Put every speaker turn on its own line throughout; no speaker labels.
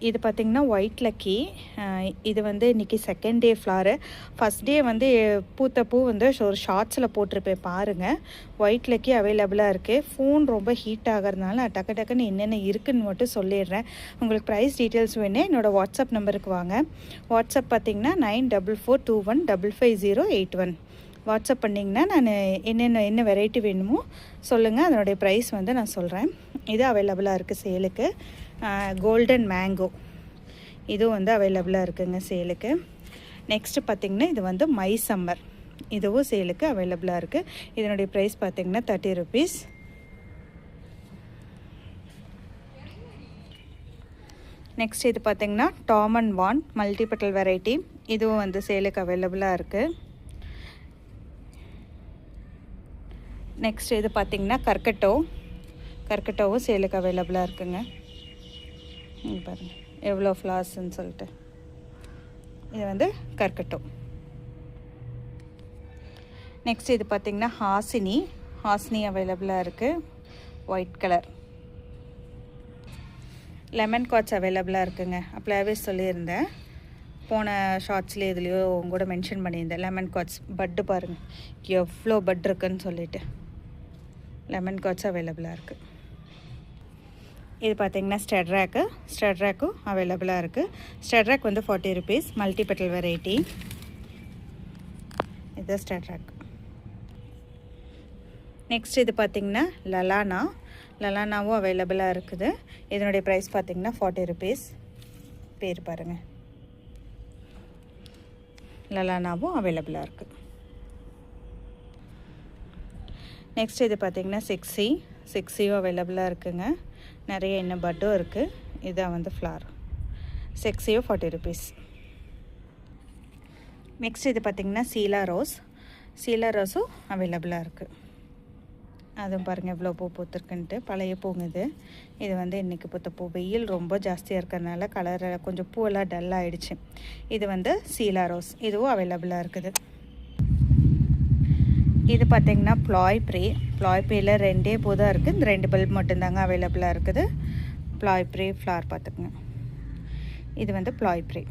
இது பார்த்திங்கன்னா white lucky. இது வந்து இன்றைக்கி second day flare. First day வந்து பூத்த பூ வந்து ஒரு ஷார்ட்ஸில் போட்டிருப்பேன் பாருங்கள். ஒயிட் லக்கி அவைலபிளாக இருக்குது. ஃபோன் ரொம்ப ஹீட் ஆகிறதுனால டக்கு டக்குன்னு என்னென்ன இருக்குதுன்னு மட்டும் சொல்லிடுறேன். உங்களுக்கு ப்ரைஸ் டீட்டெயில்ஸ் வேணும் என்னோடய வாட்ஸ்அப் நம்பருக்கு வாங்க. வாட்ஸ்அப் பார்த்திங்கன்னா 9442155081. வாட்ஸ்அப் பண்ணிங்கன்னா நான் என்ன வெரைட்டி வேணுமோ சொல்லுங்கள், அதனுடைய ப்ரைஸ் வந்து நான் சொல்கிறேன். இது அவைலபிளாக இருக்குது சேலுக்கு. கோல்டன் மேங்கோ இதுவும் வந்து அவைலபிளாக இருக்குதுங்க சேலுக்கு. நெக்ஸ்ட்டு பார்த்திங்கன்னா இது வந்து மை சம்மர், இதுவும் சேலுக்கு அவைலபிளாக இருக்குது. இதனுடைய ப்ரைஸ் பார்த்திங்கன்னா 30 rupees. நெக்ஸ்ட் இது பார்த்திங்கன்னா டாம் அண்ட் வான் மல்டிபட்டல் வெரைட்டி, இதுவும் வந்து சேலுக்கு அவைலபிளாக இருக்குது. நெக்ஸ்ட் இது பார்த்திங்கன்னா கர்கட்டோவும் சேலுக்கு அவைலபிளாக இருக்குங்க. பாருங்கள் எவ்வளோ ஃப்ளார்ஸ்ன்னு சொல்லிட்டு. இது வந்து கர்கட்டோ. நெக்ஸ்ட் இது பார்த்திங்கன்னா ஹாசினி அவைலபிளாக இருக்குது, ஒயிட் கலர். லெமன் காட்ஸ் அவைலபிளாக இருக்குங்க. அப்போவே சொல்லியிருந்தேன், போன ஷார்ட்ஸ்லேயே இதுலேயோ கூட மென்ஷன் பண்ணியிருந்தேன். லெமன் காட்ஸ் பட்டு பாருங்கள் எவ்வளோ பட் இருக்குன்னு சொல்லிட்டு. லெமன் காட்ஸ் அவைலபிளாக இருக்குது. இது பார்த்திங்கன்னா ஸ்டெட்ராக்கும் அவைலபிளாக இருக்குது. ஸ்டெட்ராக் வந்து 40 rupees, மல்டிபட்டல் வெரைட்டி. இது ஸ்டெட்ராக். நெக்ஸ்ட் இது பார்த்திங்கன்னா லலானாவும் அவைலபிளாக இருக்குது. இதனுடைய ப்ரைஸ் பார்த்திங்கன்னா 40 rupees. பேர் பாருங்கள், லலானாவும் அவைலபிளாக இருக்குது. நெக்ஸ்ட் இது பார்த்திங்கன்னா சிக்ஸியும் அவைலபிளாக இருக்குங்க. நிறைய இன்னும் பட்டும் இருக்குது. இதான் வந்து ஃப்ளார். சிக்ஸியும் 40 rupees. நெக்ஸ்ட் இது பார்த்திங்கன்னா சீலா ரோஸும் அவைலபிளாக இருக்குது. அதுவும் பாருங்கள் எவ்வளோ பூ பூத்துருக்குன்ட்டு. பழைய பூங்குது. இது வந்து இன்றைக்கி பூத்த பூ. வெயில் ரொம்ப ஜாஸ்தியாக இருக்கிறதுனால கலர் கொஞ்சம் பூவெல்லாம் டல் ஆகிடுச்சு. இது வந்து சீலா ரோஸ், இதுவும் அவைலபிளாக இருக்குது. இது பார்த்திங்கன்னா ப்ளாய் ப்ரேயில் 2 பூ தான் இருக்குது. இந்த 2 பல்ப் மட்டும்தாங்க அவைலபிளாக இருக்குது. ப்ளாய் ப்ரே ஃப்ளார் பார்த்துக்குங்க. இது வந்து ப்ளாய் ப்ரே.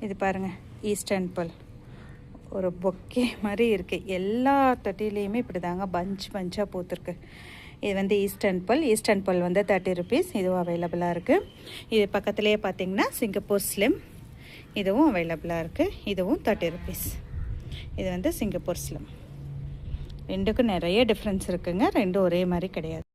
இது பாருங்கள் ஈஸ்டர்ன் பல், ஒரு பொக்கே மாதிரி இருக்குது. எல்லா தொட்டிலையுமே இப்படி தாங்க பஞ்சாக பூத்துருக்கு. இது வந்து ஈஸ்டர்ன் பல் வந்து 30 rupees. இதுவும் அவைலபிளாக இருக்குது. இது பக்கத்துலேயே பார்த்திங்கன்னா சிங்கப்பூர் ஸ்லிம், இதுவும் அவைலபிளாக இருக்குது. இதுவும் 30 rupees. இது வந்து சிங்கப்பூர் ஸ்லிம். ரெண்டுக்கும் நிறைய டிஃப்ரென்ஸ் இருக்குங்க. ரெண்டும் ஒரே மாதிரி கிடையாது.